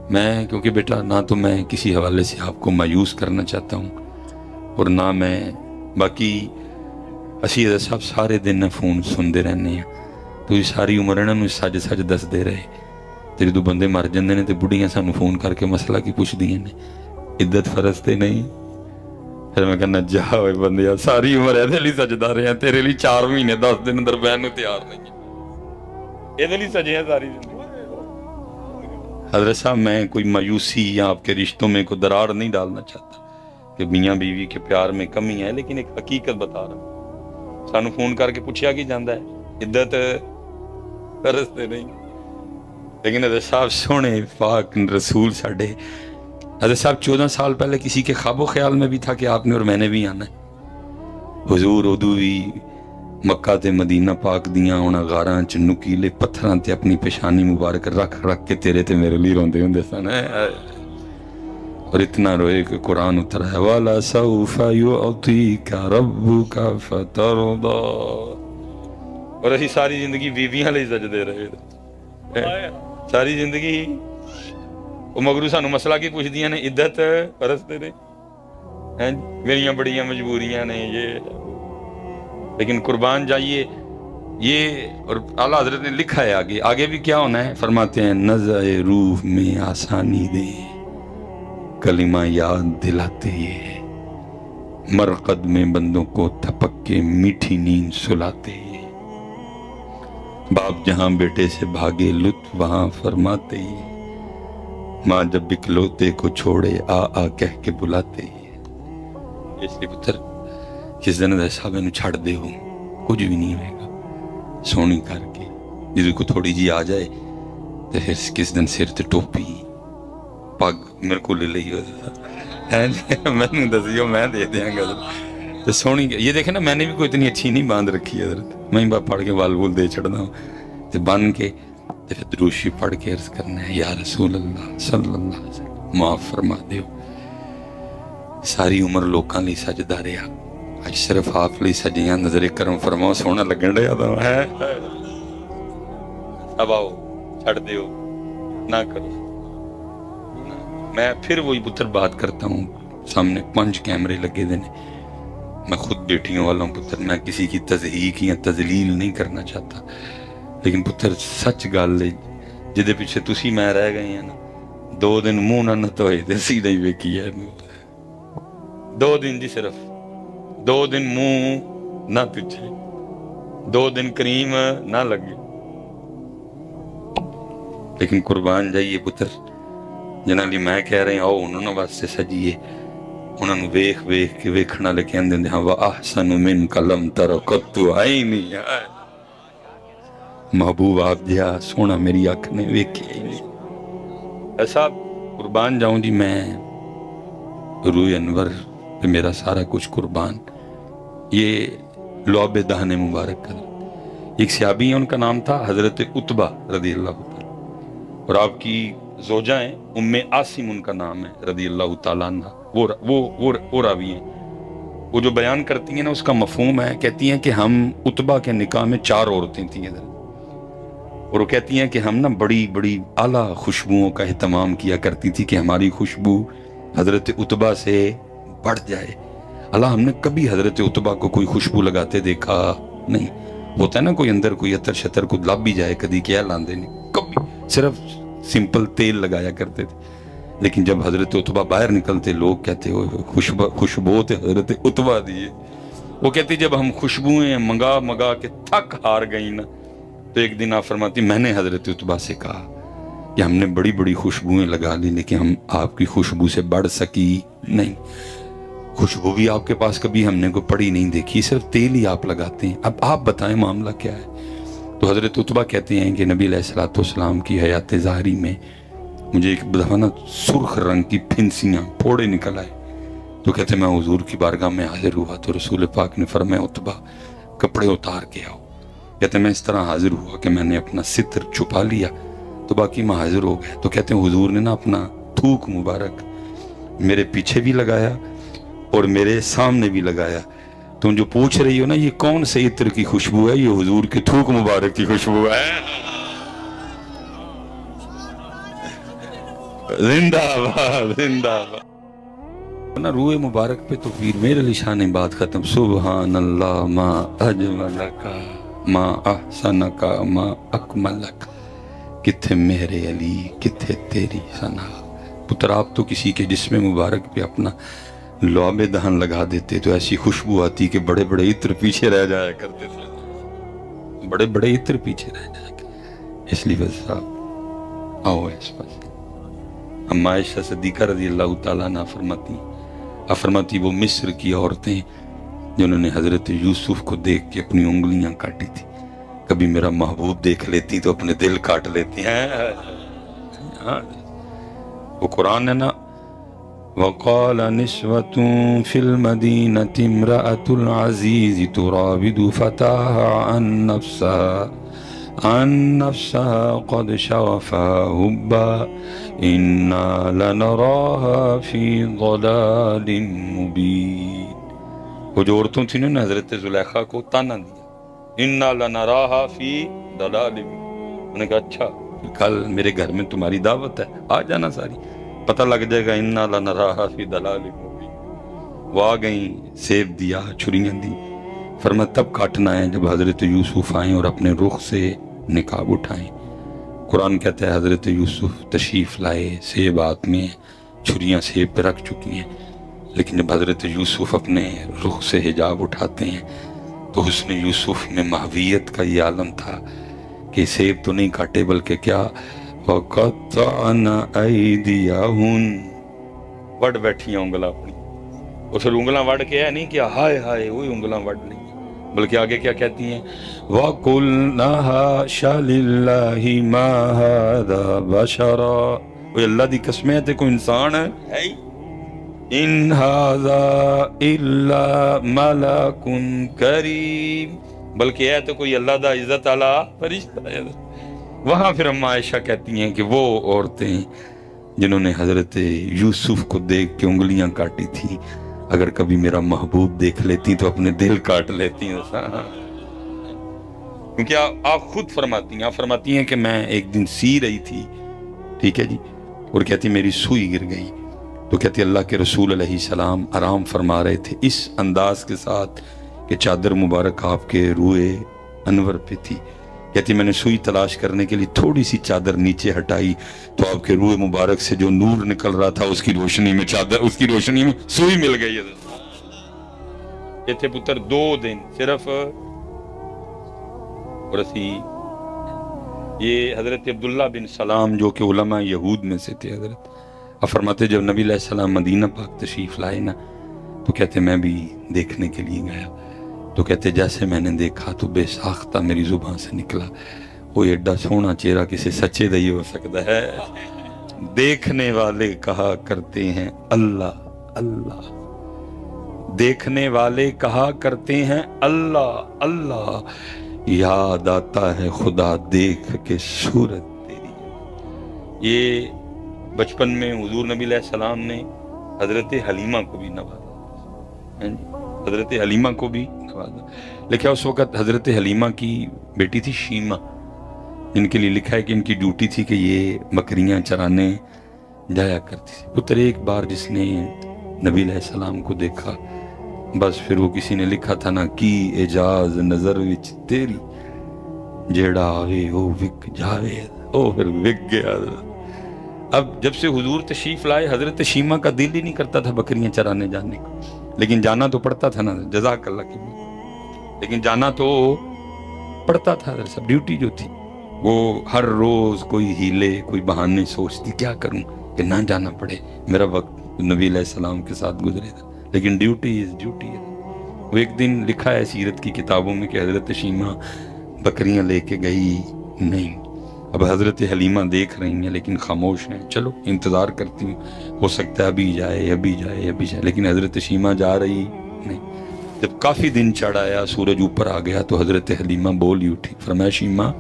मैं, क्योंकि बेटा ना तो मैं किसी हवाले से आपको मायूस करना चाहता हूँ और ना मैं बाकी असी सब सारे दिन फोन सुनते रहने हैं। तुसीं सारी उम्र इन्होंने सच सच दसते रहे, तो जो बंदे मर जाते हैं तो बुढ़ियाँ सानू फोन करके मसला की पुछदियां ने, इद्दत फरज ते नहीं। फिर मैं कहना जा होए बंदे सारी उम्र ये लिए सजदा रहे, तेरे लिए 4 महीने 10 दिन अंदर बहन को तैयार नहीं, ये लिए सजे हैं सारी जिंदगी। हजरत साहब मैं कोई मायूसी या आपके रिश्तों में कोई दरार नहीं डालना चाहता कि मियाँ बीवी के प्यार में कमी है, लेकिन एक हकीकत बता रहा हूँ। सानू फोन करके पूछा की जाता है, इद्दत तरसते नहीं। लेकिन हजरत साहब सोने पाक रसूल साढ़े हजरत साहब 14 साल पहले किसी के ख्वाबो ख्याल में भी था कि आपने और मैंने भी आना है। हुजूर उदू भी मक्का ते मदीना पाक दियां उन्हां गारां च नुकीले पत्थरां ते अपनी पेशानी मुबारक रख रख के तेरे ते मेरे लिए रोंदे हुंदे सन। और इतना रोए कि कुरान उतरा है वाला सौफा युअतीका रब्बुका फतरदा। और असी सारी जिंदगी बीबियां लई सजदे रहे, सारी जिंदगी वो मगरू सानू मसला की पुछदियां ने, इद्दत परसते ने, हैं मेरिया बड़ियां मजबूरियां ने ये। लेकिन कुर्बान जाइए ये। और आला हजरत ने लिखा है आगे, आगे भी क्या होना है फरमाते हैं नज़र रूह में आसानी दे, कलिमा याद दिलाते ये, मरकद में बंदों को थपक के मीठी नींद सुलाते ये, बाप जहां बेटे से भागे लुत्फ वहां फरमाते ये, माँ जब इकलौते को छोड़े आ कह के बुलाते ये। इसलिए पुत्र जिस दिन साहब इनू छड़ दे हो कुछ भी नहीं होएगा, सोनी करके जिस को थोड़ी जी आ जाए तो फिर किस दिन सिर ते टोपी पग मेरे को ले ली मैंने दसियो मैं दे देंगा तो सोनी। ये देखे ना मैंने भी कोई इतनी अच्छी नहीं बांध रखी है हजरत, मैं ही पढ़ के वाल वूल दे चढ़ना हूँ तो बन के तो फिर दुरूशी पढ़ के अर्ज करना है या रसूल अल्लाह सल्लल्लाहु अलैहि वसल्लम माफ फरमा दो। सारी उम्र लोगों लिए सजदा रहा, आज सिर्फ आप लिए सजिया नजर करम फरमाओ सोहना लगन रहा तो है। अब आओ छड़ दो ना करो। मैं फिर वही पुत्र बात करता हूँ, सामने 5 कैमरे लगे दे ने, मैं खुद बेटियों वाला हूँ पुत्र, मैं किसी की तज़हीक या तजलील नहीं करना चाहता। लेकिन पुत्र सच गल है जिदे पिछे तुसी मैं रह गए हैं ना, 2 दिन मुंह ना नतोए ते सीधा ही वेखी है। 2 दिन जी सिर्फ 2 दिन मुंह ना तुझे, 2 दिन करीम ना लगे। لیکن قربان جائیے پتر جنہاں لی میں کہہ رہے ہیں آؤ انہوں نے واسطے سجیے انہوں نے ویخ ویخ کے ویکھنا لے اندے ہاں وَأَحْسَنُ مِنْكَ لَمْ تَرَ قَطُّ عَيْنِي محبوب آپ جہا سونا میری آنکھ نے ویکھے ہی نہیں۔ ایسا قربان جاؤں جی میں روح انور پہ میرا سارا کچھ قربان۔ یہ لعب دہن مبارک کر ایک صحابی ہیں ان کا نام تھا حضرت عتبہ رضی اللہ تعالیٰ اور آپ کی زوجہ ہیں ام عاصم ان کا نام ہے رضی اللہ تعالیٰ عنہ وہ راوی ہیں وہ جو بیان کرتی ہیں نا اس کا مفہوم ہے کہتی ہیں کہ ہم عتبہ کے نکاح میں 4 عورتیں تھیں ادھر اور وہ کہتی ہیں کہ ہم نا بڑی بڑی اعلیٰ خوشبوؤں کا اہتمام کیا کرتی تھی کہ ہماری خوشبو حضرت عتبہ سے بڑھ جائے۔ اللہ ہم نے کبھی حضرت عتبہ کو کوئی خوشبو لگاتے دیکھا نہیں، ہوتا ہے نا کوئی اندر کوئی عطر شطر کو لب بھی جائے کدی کیا لاندے نہیں، کبھی صرف سمپل تیل لگایا کرتے تھے۔ لیکن جب حضرت عتبہ باہر نکلتے لوگ کہتے ہوئے خوشبو تے حضرت عتبہ دیے، وہ کہتی جب ہم خوشبوئیں منگا منگا کے تھک ہار گئی نا تو ایک دن آپ فرماتی میں نے حضرت عتبہ سے کہا کہ ہم نے بڑی بڑی خوشبوئیں لگا لی لیکن ہم آپ کی خوشبو سے بڑھ سکی نہیں، خوشبو بھی آپ کے پاس کبھی ہم نے کو پڑی نہیں دیکھی، صرف تیل ہی آپ لگاتے ہیں، اب آپ بتائیں معاملہ کیا ہے؟ تو حضرت عتبہ کہتے ہیں کہ نبی علیہ السلام کی حیات ظاہری میں مجھے ایک دفعہ نا سرخ رنگ کی پھنسیاں پھوڑے نکل آئے تو کہتے میں حضور کی بارگاہ میں حاضر ہوا تو رسول پاک نے فرمایا عتبہ کپڑے اتار کے آؤ، کہتے میں اس طرح حاضر ہوا کہ میں نے اپنا ستر چھپا لیا تو باقی میں حاضر ہو گیا تو کہتے ہیں حضور نے نا اپنا تھوک مبارک میرے پیچھے بھی لگایا اور میرے سامنے بھی لگایا۔ تم جو پوچھ رہی ہو نا یہ کون سے عطر کی خوشبو ہے، یہ حضور کے تھوک مبارک کی خوشبو ہے۔ زندہ باد زندہ باد نا روح مبارک پہ تو پیر میرے علی شاہ نے بات ختم۔ سبحان اللہ ما اجملک ما احسنک ما اکملک، کتھے میرے علی کتھے تیری ثنا۔ پتر آپ تو کسی کے جسم مبارک پہ اپنا لعب دہن لگا دیتے تو ایسی خوشبو آتی کہ بڑے بڑے عطر پیچھے رہ جایا کرتے تھے، بڑے بڑے عطر پیچھے رہ جایا کرتے۔ اس لیے بس صاحب آؤ اس پاس۔ اما عائشہ صدیقہ رضی اللہ تعالیٰ عنہ فرماتی وہ مصر کی عورتیں جنہوں نے حضرت یوسف کو دیکھ کے اپنی انگلیاں کاٹی تھی، کبھی میرا محبوب دیکھ لیتی تو اپنے دل کاٹ لیتی ہیں۔ وہ قرآن ہے نا وَقَالَ نِسْوَةٌ فِي الْمَدِينَةِ امْرَأَةُ الْعَزِيزِ تُرَاوِدُ فَتَاهَا عَن نَفْسَهَا قَدْ شَغَفَهَا حُبًّا إِنَّا لَنَرَاهَا فِي ضَلَالٍ مُبِينٍ۔ وہ جو عورتوں تھیں نے حضرت زلیخا کو تانا دیا، إِنَّا لَنَرَاهَا فِي ضَلَالٍ مُبِينٍ، انہوں نے کہا اچھا کل میرے گھر میں تمہاری دعوت ہے آ جانا، ساری پتہ لگ جائے گا اِنَّا لَنَرَاهَا فِي ضَلَالٍ مُبِينٍ۔ وہ آ گئیں، سیب دیا، چھریاں دی، فرمایا تب کاٹنا ہے جب حضرت یوسف آئیں اور اپنے رخ سے نقاب اٹھائیں۔ قرآن کہتا ہے حضرت یوسف تشریف لائے، سیب ہاتھ میں چھریاں سیب پہ رکھ چکی ہیں، لیکن جب حضرت یوسف اپنے رخ سے حجاب اٹھاتے ہیں تو حسن یوسف میں محویت کا یہ عالم تھا کہ سیب تو نہیں کاٹے بلکہ کیا وَقَطَّعْنَ أَيْدِيَهُنَّ، وڑ بیٹھی ہیں انگلاں اپنی، اور پھر انگلاں وڑ کے ہے نہیں کہ ہائے ہائے وہی انگلاں وڑ نہیں، بلکہ آگے کیا کہتی ہیں وَقُلْنَا حَاشَ لِلَّهِ مَا هَذَا بَشَرًا، وہ اللہ دی قسمیں ہے تے کوئی انسان ہے إِنْ هَذَا إِلَّا مَلَكٌ كَرِيمٌ، بلکہ ہے تو کوئی اللہ دا عزت والا فرشتہ ہے۔ وہاں پھر اما عائشہ کہتی ہیں کہ وہ عورتیں جنہوں نے حضرت یوسف کو دیکھ کے انگلیاں کاٹی تھی اگر کبھی میرا محبوب دیکھ لیتی تو اپنے دل کاٹ لیتی ہیں، کیونکہ آپ خود فرماتی ہیں کہ میں ایک دن سی رہی تھی، ٹھیک ہے جی، اور کہتی میری سوئی گر گئی تو کہتی اللہ کے رسول علیہ السلام آرام فرما رہے تھے اس انداز کے ساتھ کہ چادر مبارک آپ کے روئے انور پہ تھی، کہتی میں نے سوئی تلاش کرنے کے لیے تھوڑی سی چادر نیچے ہٹائی تو آپ کے روح مبارک سے جو نور نکل رہا تھا اس کی روشنی میں چادر، اس کی روشنی میں سوئی مل گئی ہے۔ یہ تھے پتر 2 دن صرف، اور اسی یہ حضرت عبداللہ بن سلام جو کہ علماء یہود میں سے تھے حضرت، اب فرماتے جب نبی علیہ السلام مدینہ پاک تشریف لائے نا تو کہتے میں بھی دیکھنے کے لیے گیا، تو کہتے جیسے میں نے دیکھا تو بے ساختہ میری زبان سے نکلا، وہ ایڈا سونا چہرہ کسی سچے دہی ہو سکتا ہے، دیکھنے والے کہا کرتے ہیں اللہ اللہ، دیکھنے والے کہا کرتے ہیں اللہ اللہ، یاد آتا ہے خدا دیکھ کے صورت تیری۔ یہ بچپن میں حضور نبی علیہ السلام نے حضرت حلیمہ کو بھی نوازا، حضرت حلیمہ کو بھی نوازا، لیکن اس وقت حضرت حلیمہ کی بیٹی تھی شیمہ، جن کے لیے لکھا ہے کہ ان کی ڈیوٹی تھی کہ یہ بکریاں چرانے جایا کرتی تھی۔ پتر ایک بار جس نے نبی علیہ السلام کو دیکھا، بس پھر وہ کسی نے لکھا تھا نا کی اجاز نظر وچ تیری، جیڑا آوے او وک جاوے، او پھر وک گیا۔ اب جب سے حضور تشریف لائے حضرت شیمہ کا دل ہی نہیں کرتا تھا بکریاں چرانے جانے کو، لیکن جانا تو پڑتا تھا نا، جزاک اللہ کی، لیکن جانا تو پڑتا تھا، سب ڈیوٹی جو تھی وہ ہر روز کوئی ہیلے کوئی بہانے سوچتی کیا کروں کہ نہ جانا پڑے، میرا وقت نبی علیہ السلام کے ساتھ گزرے تھا، لیکن ڈیوٹی از ڈیوٹی ہے۔ وہ ایک دن لکھا ہے سیرت کی کتابوں میں کہ حضرت شیمہ بکریاں لے کے گئی نہیں، اب حضرت حلیمہ دیکھ رہی ہیں لیکن خاموش ہیں، چلو انتظار کرتی ہوں، ہو سکتا ہے ابھی جائے ابھی جائے ابھی جائے، لیکن حضرت شیمہ جا رہی نہیں۔ جب کافی دن چڑھ آیا، سورج اوپر آ گیا تو حضرت حلیمہ بول ہی اٹھی، فرمایا شیمہ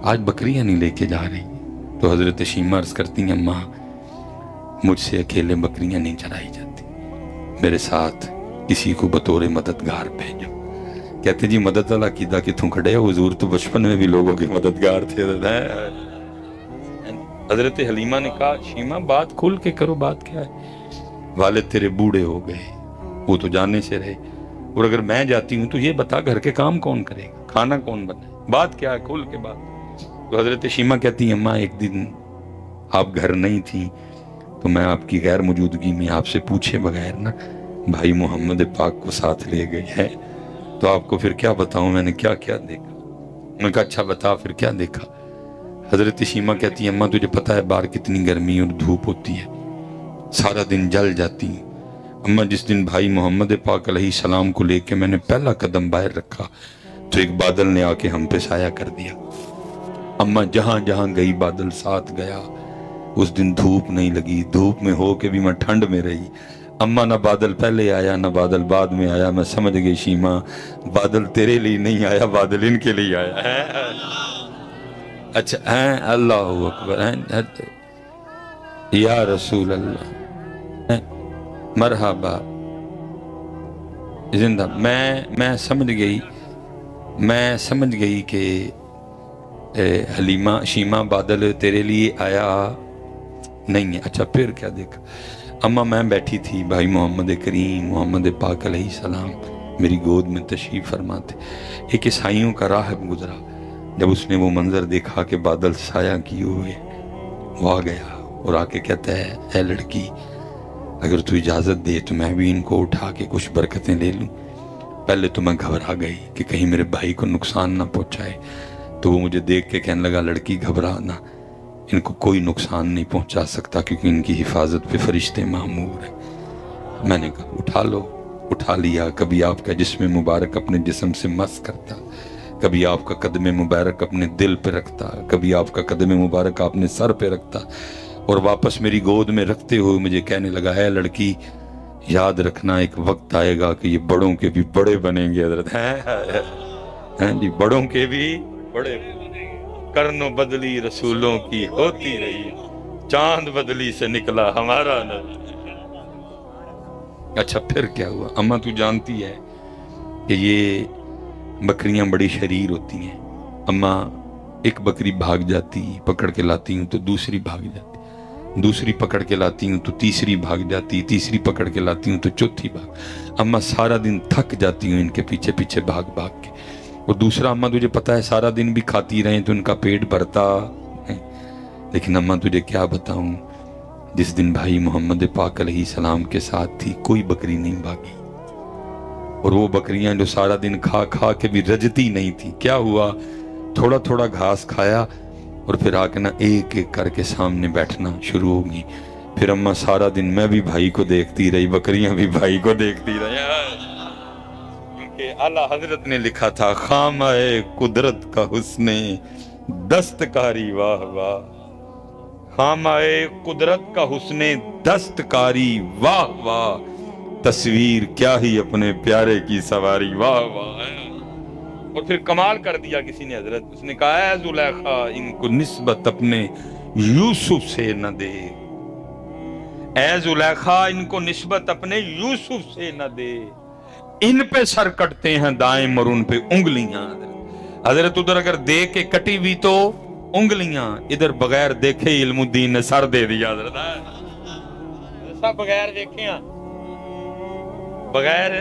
آج بکریاں نہیں لے کے جا رہی، تو حضرت شیمہ عرض کرتی ہیں اماں مجھ سے اکیلے بکریاں نہیں چرائی جاتی، میرے ساتھ کسی کو بطور مددگار بھیجو۔ کہتے جی مدد اللہ کیدا کتوں کھڑے، حضور تو بچپن میں بھی لوگوں کے مددگار تھے۔ حضرت حلیمہ نے کہا شیمہ بات کھل کے کرو، بات کیا ہے؟ والد تیرے بوڑھے ہو گئے، وہ تو جانے سے رہے، اور اگر میں جاتی ہوں تو یہ بتا گھر کے کام کون کرے گا، کھانا کون بنائے، بات کیا ہے، کھل کے بات۔ تو حضرت شیمہ کہتی ہیں اماں ایک دن آپ گھر نہیں تھیں تو میں آپ کی غیر موجودگی میں آپ سے پوچھے بغیر نا بھائی محمد پاک کو ساتھ لے گئی ہے، تو آپ کو پھر کیا بتاؤں میں نے کیا کیا دیکھا۔ میں نے کہا اچھا بتا پھر کیا دیکھا۔ حضرت شیمہ کہتی ہے اماں تجھے پتہ ہے باہر کتنی گرمی اور دھوپ ہوتی ہے، سارا دن جل جاتی ہیں۔ اماں جس دن بھائی محمد پاک علیہ السلام کو لے کے میں نے پہلا قدم باہر رکھا تو ایک بادل نے آ کے ہم پہ سایہ کر دیا، اماں جہاں جہاں گئی بادل ساتھ گیا، اس دن دھوپ نہیں لگی، دھوپ میں ہو کے بھی میں ٹھنڈ میں رہی۔ اماں نہ بادل پہلے آیا نہ بادل بعد میں آیا، میں سمجھ گئی شیمہ بادل تیرے لیے نہیں آیا، بادل ان کے لیے آیا ہے۔ اچھا ہیں اللہ اکبر ہیں یا رسول اللہ، مرحبا زندہ۔ میں سمجھ گئی کہ حلیمہ شیمہ بادل تیرے لیے آیا نہیں ہے، اچھا پھر کیا دیکھا؟ اماں میں بیٹھی تھی، بھائی محمد کریم محمد پاک علیہ السلام میری گود میں تشریف فرماتے، ایک عیسائیوں کا راہب گزرا، جب اس نے وہ منظر دیکھا کہ بادل سایہ کیے ہوئے، وہ آ گیا اور آ کے کہتا ہے اے لڑکی اگر تو اجازت دے تو میں بھی ان کو اٹھا کے کچھ برکتیں لے لوں۔ پہلے تو میں گھبرا گئی کہ کہیں میرے بھائی کو نقصان نہ پہنچائے، تو وہ مجھے دیکھ کے کہنے لگا لڑکی گھبرا نہ، ان کو کوئی نقصان نہیں پہنچا سکتا کیونکہ ان کی حفاظت پہ فرشتے مامور ہیں۔ میں نے کہا اٹھا لو، اٹھا لیا۔ کبھی آپ کا جسم مبارک اپنے جسم سے مس کرتا، کبھی آپ کا قدم مبارک اپنے دل پہ رکھتا، کبھی آپ کا قدم مبارک اپنے سر پہ رکھتا، اور واپس میری گود میں رکھتے ہوئے مجھے کہنے لگا اے لڑکی یاد رکھنا ایک وقت آئے گا کہ یہ بڑوں کے بھی بڑے بنیں گے حضرت، ہیں جی بڑوں کے بھی بڑے، کرنوں بدلی رسولوں کی ہوتی رہی، چاند بدلی سے نکلا ہمارا نبی۔ اچھا پھر کیا ہوا؟ اماں تو جانتی ہے کہ یہ بکریاں بڑی شریر ہوتی ہیں، اماں ایک بکری بھاگ جاتی پکڑ کے لاتی ہوں تو دوسری بھاگ جاتی، دوسری پکڑ کے لاتی ہوں تو تیسری بھاگ جاتی، تیسری پکڑ کے لاتی ہوں تو چوتھی بھاگ۔ اماں سارا دن تھک جاتی ہوں ان کے پیچھے پیچھے بھاگ بھاگ کے، اور دوسرا اماں تجھے پتہ ہے سارا دن بھی کھاتی رہیں تو ان کا پیٹ بھرتا ہے، لیکن اماں تجھے کیا بتاؤں جس دن بھائی محمد پاک علیہ السلام کے ساتھ تھی کوئی بکری نہیں بھاگی، اور وہ بکریاں جو سارا دن کھا کھا کے بھی رجتی نہیں تھی، کیا ہوا؟ تھوڑا تھوڑا گھاس کھایا اور پھر آ کے نا ایک ایک کر کے سامنے بیٹھنا شروع ہوگی. پھر اماں سارا دن میں بھی بھائی کو دیکھتی رہی، بکریاں بھی بھائی کو دیکھتی رہی، کیونکہ اعلیٰ حضرت نے لکھا تھا خامہ قدرت کا حسن دستکاری واہ واہ، خامہ قدرت کا حسن دستکاری واہ واہ، تصویر کیا ہی اپنے پیارے کی سواری واہ واہ. اور پھر کمال کر دیا کسی نے حضرت، اس نے کہا اے زلیخا ان کو نسبت اپنے یوسف سے نہ دے، اے زلیخا ان کو نسبت اپنے یوسف سے نہ دے، ان پہ سر کٹتے ہیں دائم اور ان پہ انگلیاں. حضرت ادھر اگر دے کے کٹی ہوئی تو انگلیاں، ادھر بغیر دیکھے علم الدین نے سر دے دیا. حضرت سب بغیر دیکھے ہیں، بغیر